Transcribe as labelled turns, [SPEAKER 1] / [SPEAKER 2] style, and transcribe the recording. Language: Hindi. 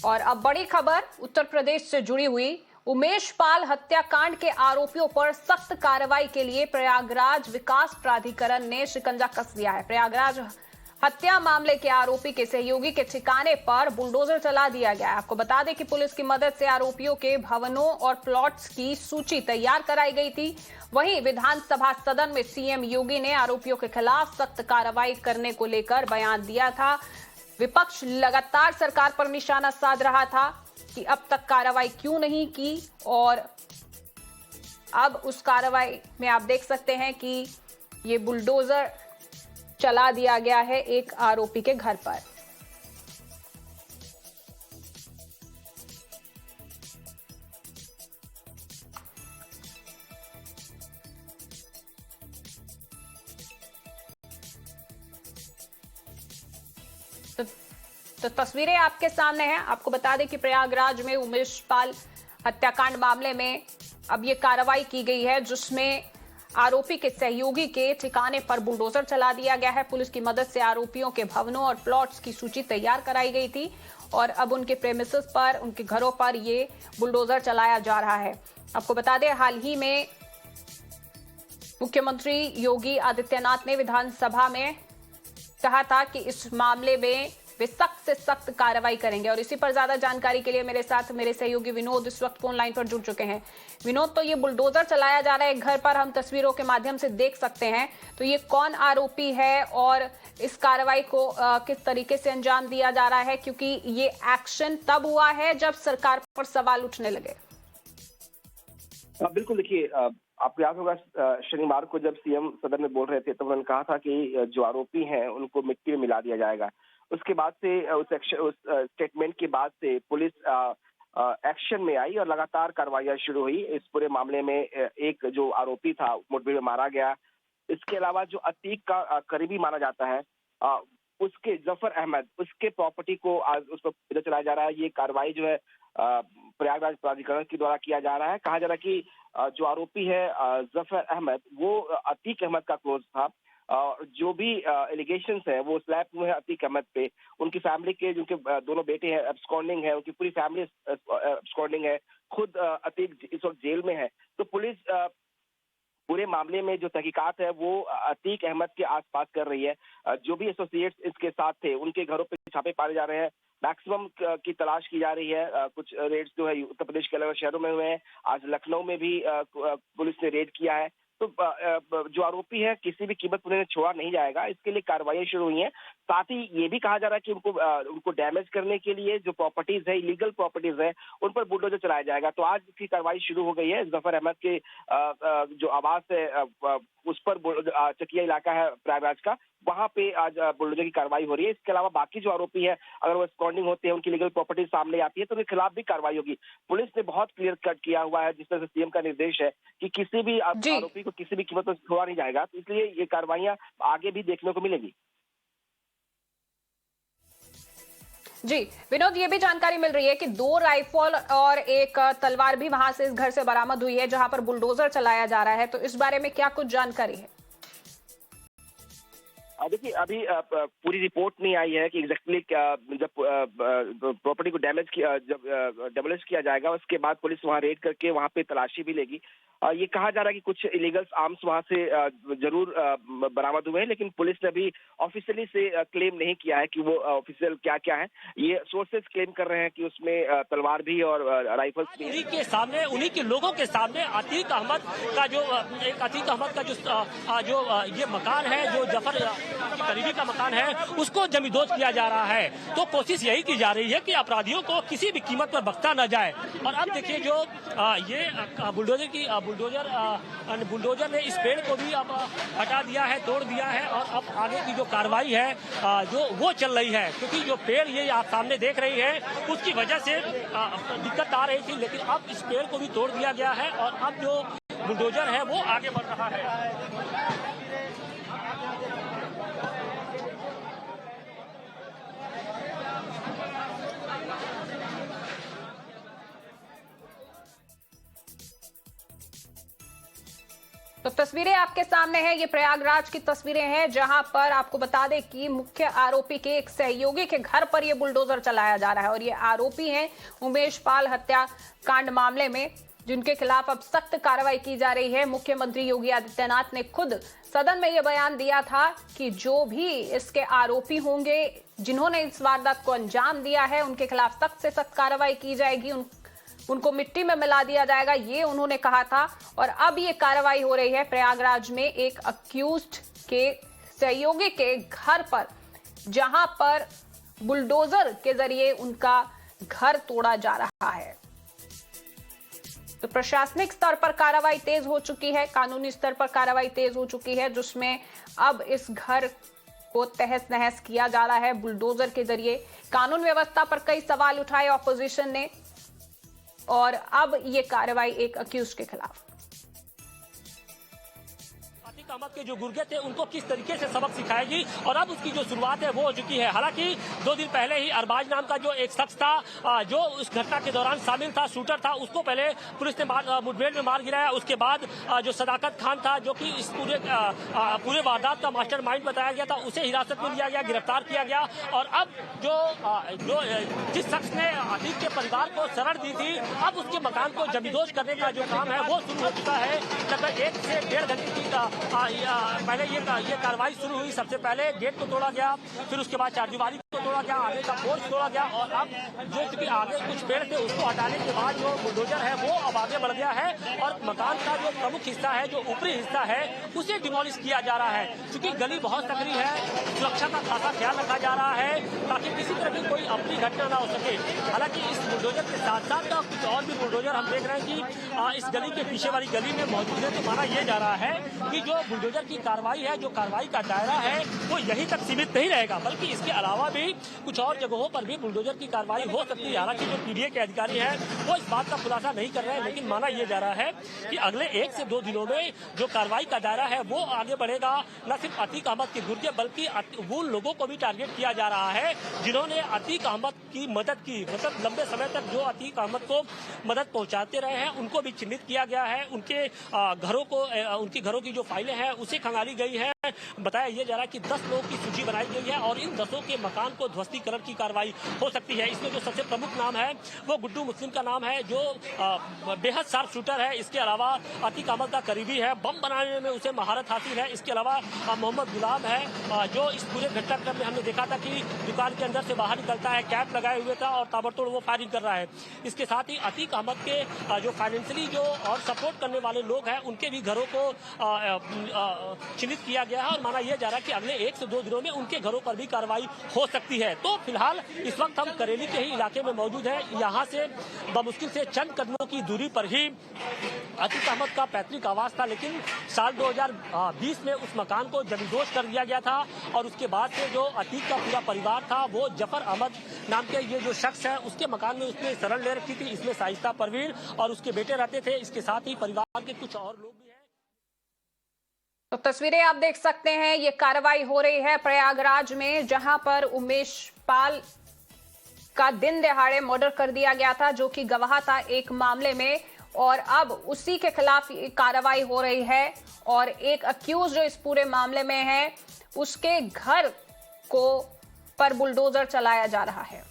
[SPEAKER 1] और अब बड़ी खबर उत्तर प्रदेश से जुड़ी हुई। उमेश पाल हत्याकांड के आरोपियों पर सख्त कार्रवाई के लिए प्रयागराज विकास प्राधिकरण ने शिकंजा कस दिया है। प्रयागराज हत्या मामले के आरोपी के सहयोगी के ठिकाने पर बुलडोजर चला दिया गया है। आपको बता दें कि पुलिस की मदद से आरोपियों के भवनों और प्लॉट्स की सूची तैयार कराई गई थी। वहीं विधानसभा सदन में सीएम योगी ने आरोपियों के खिलाफ सख्त कार्रवाई करने को लेकर बयान दिया था। विपक्ष लगातार सरकार पर निशाना साध रहा था कि अब तक कार्रवाई क्यों नहीं की, और अब उस कार्रवाई में आप देख सकते हैं कि ये बुलडोजर चला दिया गया है एक आरोपी के घर पर। तो तस्वीरें आपके सामने हैं। आपको बता दें कि प्रयागराज में उमेश पाल हत्याकांड मामले में अब ये कार्रवाई की गई है, जिसमें आरोपी के सहयोगी के ठिकाने पर बुलडोजर चला दिया गया है। पुलिस की मदद से आरोपियों के भवनों और प्लॉट्स की सूची तैयार कराई गई थी और अब उनके प्रेमिसेस पर, उनके घरों पर ये बुलडोजर चलाया जा रहा है। आपको बता दें, हाल ही में मुख्यमंत्री योगी आदित्यनाथ ने विधानसभा में कहा था कि इस मामले में वे सख्त से सख्त कार्रवाई करेंगे। और इसी पर ज्यादा जानकारी के लिए मेरे साथ मेरे सहयोगी विनोद इस वक्त फोन लाइन पर जुड़ चुके हैं। विनोद, तो ये बुलडोजर चलाया जा रहा है घर पर, हम तस्वीरों के माध्यम से देख सकते हैं, तो ये कौन आरोपी है और इस कार्रवाई को किस तरीके से अंजाम दिया जा रहा है, क्योंकि ये एक्शन तब हुआ है जब सरकार पर सवाल उठने लगे।
[SPEAKER 2] बिल्कुल, देखिए, आपको याद होगा शनिवार को जब सीएम सदन में बोल रहे थे तो उन्होंने कहा था कि जो आरोपी हैं उनको मिट्टी में मिला दिया जाएगा। उसके बाद से उस स्टेटमेंट के बाद से पुलिस एक्शन में आई और लगातार कार्रवाइयां शुरू हुई। इस पूरे मामले में एक जो आरोपी था मुठभेड़ में मारा गया। इसके अलावा जो अतीक का करीबी माना जाता है, उसके जफर अहमद, उसके प्रॉपर्टी को आज उस पर चलाया जा रहा है। ये कार्रवाई जो है प्रयागराज प्राधिकरण के द्वारा किया जा रहा है। कहा जा रहा है कि जो आरोपी है जफर अहमद, वो अतीक अहमद का क्लोज था। जो भी एलिगेशंस है वो स्लैब हुए हैं अतीक अहमद पे। उनकी फैमिली के, जिनके दोनों बेटे हैं, एब्सकॉन्डिंग है, उनकी पूरी फैमिली एब्सकॉन्डिंग है। खुद अतीक इस वक्त जेल में है। तो पुलिस पूरे मामले में जो तहकीकात है वो अतीक अहमद के आसपास कर रही है। जो भी एसोसिएट्स इसके साथ थे उनके घरों पे छापे पाए जा रहे हैं। मैक्सिमम की तलाश की जा रही है। कुछ रेड्स जो है उत्तर प्रदेश के अलग शहरों में हुए हैं। आज लखनऊ में भी पुलिस ने रेड किया है। तो जो आरोपी है किसी भी कीमत पर उन्हें छोड़ा नहीं जाएगा। इसके लिए कार्रवाई शुरू हुई है। साथ ही ये भी कहा जा रहा है कि उनको डैमेज करने के लिए जो प्रॉपर्टीज है, इलीगल प्रॉपर्टीज है, उन पर बुलडोजर चलाया जाएगा। तो आज इसकी कार्रवाई शुरू हो गई है। जफर अहमद के जो आवास है उस पर चकिया इलाका है प्रयागराज का, वहां पे आज बुलडोजर की कार्रवाई हो रही है। इसके अलावा बाकी जो आरोपी है, अगर वो स्कॉन्डिंग होते हैं, उनकी लीगल प्रॉपर्टी सामने आती है तो उनके खिलाफ भी कार्रवाई होगी। पुलिस ने बहुत क्लियर कट किया हुआ है, जिस तरह से सीएम का निर्देश है कि किसी भी आरोपी को किसी भी कीमत पर छोड़ा नहीं जाएगा। तो इसलिए ये कार्रवाइयां आगे भी देखने को मिलेंगी।
[SPEAKER 1] जी विनोद, ये भी जानकारी मिल रही है कि 2 राइफल और एक तलवार भी वहां से इस घर से बरामद हुई है जहां पर बुलडोजर चलाया जा रहा है। तो इस बारे में क्या कुछ जानकारी है?
[SPEAKER 2] देखिए, अभी पूरी रिपोर्ट नहीं आई है कि एग्जैक्टली जब प्रॉपर्टी को डेमोलिश किया जाएगा उसके बाद पुलिस वहां रेड करके वहां पे तलाशी भी लेगी। ये कहा जा रहा है कि कुछ इलीगल आर्म्स वहां से जरूर बरामद हुए हैं, लेकिन पुलिस ने अभी ऑफिशियली से क्लेम नहीं किया है कि वो ऑफिशियल क्या क्या है। ये सोर्सेज क्लेम कर रहे हैं कि उसमें तलवार भी और राइफल्स भी।
[SPEAKER 3] उन्हीं के सामने, उन्हीं के लोगों के सामने अतीक अहमद का जो ये मकान है, जो जफर करीबी का मकान है, उसको जमींदोज किया जा रहा है। तो कोशिश यही की जा रही है कि अपराधियों को किसी भी कीमत पर बख्शा न जाए। और अब देखिए, जो ये बुलडोजर ने इस पेड़ को भी अब हटा दिया है, तोड़ दिया है, और अब आगे की जो कार्रवाई है जो वो चल रही है, क्योंकि जो पेड़ ये आप सामने देख रही हैं उसकी वजह से दिक्कत आ रही थी, लेकिन अब इस पेड़ को भी तोड़ दिया गया है और अब जो बुलडोजर है वो आगे बढ़ रहा है।
[SPEAKER 1] तो तस्वीरें आपके सामने हैं, ये प्रयागराज की तस्वीरें हैं जहां पर आपको बता दें कि मुख्य आरोपी के एक सहयोगी के घर पर यह बुलडोजर चलाया जा रहा है और ये आरोपी हैं उमेश पाल हत्याकांड मामले में, जिनके खिलाफ अब सख्त कार्रवाई की जा रही है। मुख्यमंत्री योगी आदित्यनाथ ने खुद सदन में यह बयान दिया था कि जो भी इसके आरोपी होंगे, जिन्होंने इस वारदात को अंजाम दिया है, उनके खिलाफ सख्त से सख्त कार्रवाई की जाएगी, उनको मिट्टी में मिला दिया जाएगा, ये उन्होंने कहा था। और अब ये कार्रवाई हो रही है प्रयागराज में एक अक्यूज्ड के सहयोगी के घर पर, जहां पर बुलडोजर के जरिए उनका घर तोड़ा जा रहा है। तो प्रशासनिक स्तर पर कार्रवाई तेज हो चुकी है, कानूनी स्तर पर कार्रवाई तेज हो चुकी है, जिसमें अब इस घर को तहस नहस किया जा रहा है बुलडोजर के जरिए। कानून व्यवस्था पर कई सवाल उठाए ऑपोजिशन ने और अब ये कार्रवाई एक अक्यूज के खिलाफ।
[SPEAKER 3] अतीक अहमद के जो गुर्गे थे उनको किस तरीके से सबक सिखाएगी और अब उसकी जो शुरुआत है वो हो चुकी है। हालांकि 2 दिन पहले ही अरबाज नाम का जो एक शख्स था जो उस घटना के दौरान शामिल था, शूटर था, उसको पहले पुलिस ने मुठभेड़ में मार गिराया। उसके बाद जो सदाकत खान था जो कि इस पूरे वारदात का मास्टरमाइंड बताया गया था, उसे हिरासत में लिया गया, गिरफ्तार किया गया। और अब जो जिस शख्स ने अतीक के परिवार को शरण दी थी, अब उसके मकान को जमींदोज करने का जो काम है वो शुरू हो चुका है। लगभग 1 से 1.5 घंटे की पहले ये कार्रवाई शुरू हुई। सबसे पहले गेट को तोड़ा गया, फिर उसके बाद चारदीवारी को तोड़ा गया, आगे का पोर्च तोड़ा गया और अब जो चूंकि आगे कुछ पेड़ थे उसको हटाने के बाद जो बुलडोजर है वो अब आगे बढ़ गया है और मकान का जो प्रमुख हिस्सा है, जो ऊपरी हिस्सा है, उसे डिमोलिश किया जा रहा है। क्योंकि गली बहुत सकरी है, सुरक्षा का खासा ख्याल रखा जा रहा है ताकि किसी तरह की कोई अपनी घटना ना हो सके। हालांकि इस बुलडोजर के साथ साथ कुछ और भी बुलडोजर हम देख रहे हैं कि इस गली के पीछे वाली गली में मौजूद है। तो माना यह जा रहा है कि जो बुलडोजर की कार्रवाई है, जो कार्रवाई का दायरा है वो यहीं तक सीमित नहीं रहेगा, बल्कि इसके अलावा भी कुछ और जगहों पर भी बुलडोजर की कार्रवाई हो सकती है। हालांकि जो पीडीए के अधिकारी हैं वो इस बात का खुलासा नहीं कर रहे हैं, लेकिन माना यह जा रहा है कि अगले 1 से 2 दिनों में जो कार्रवाई का दायरा है वो आगे बढ़ेगा। न सिर्फ अतीक अहमद के गुर्गे बल्कि वो लोगों को भी टारगेट किया जा रहा है जिन्होंने अतीक अहमद की मदद की, मतलब लंबे समय तक जो अतीक अहमद को मदद पहुंचाते रहे हैं उनको भी चिन्हित किया गया है। उनके उनकी घरों की जो फाइलें हैं उसे खंगाली गई है। बताया यह जा रहा है कि 10 लोगों की सूची बनाई गई है और इन 10 के मकान को ध्वस्तीकरण की कार्रवाई हो सकती है। इसमें जो सबसे प्रमुख नाम है वो गुड्डू मुस्लिम का नाम है, जो बेहद शार्प शूटर है। इसके अलावा अतीक अहमद का करीबी है, बम बनाने में उसे महारत हासिल है। इसके अलावा मोहम्मद गुलाम है जो इस पूरे घटनाक्रम में हमने देखा था कि दुकान के अंदर से बाहर निकलता है, कैप लगाए हुए था और ताबड़तोड़ वो फायरिंग कर रहा है। इसके साथ ही अतीक अहमद के जो फाइनेंशियली जो और सपोर्ट करने वाले लोग हैं उनके भी घरों को चिन्हित किया गया है और माना यह जा रहा है कि अगले 1 से 2 दिनों में उनके घरों पर भी कार्रवाई हो सकती है। तो फिलहाल इस वक्त हम करेली के ही इलाके में मौजूद हैं। यहाँ से बमुश्किल से चंद कदमों की दूरी पर ही अतीक अहमद का पैतृक आवास था, लेकिन साल 2020 में उस मकान को जमींदोज कर दिया गया था और उसके बाद से जो अतीक का पूरा परिवार था वो जफर अहमद नाम के ये जो शख्स है उसके मकान में उसने शरण ले रखी थी। इसमें शाइस्ता परवीन और उसके बेटे रहते थे। इसके साथ ही परिवार के कुछ और लोग भी हैं।
[SPEAKER 1] तो तस्वीरें आप देख सकते हैं, ये कार्रवाई हो रही है प्रयागराज में, जहां पर उमेश पाल का दिन दहाड़े मर्डर कर दिया गया था, जो कि गवाह था एक मामले में, और अब उसी के खिलाफ कार्रवाई हो रही है और एक अक्यूज जो इस पूरे मामले में है उसके घर को पर बुलडोजर चलाया जा रहा है।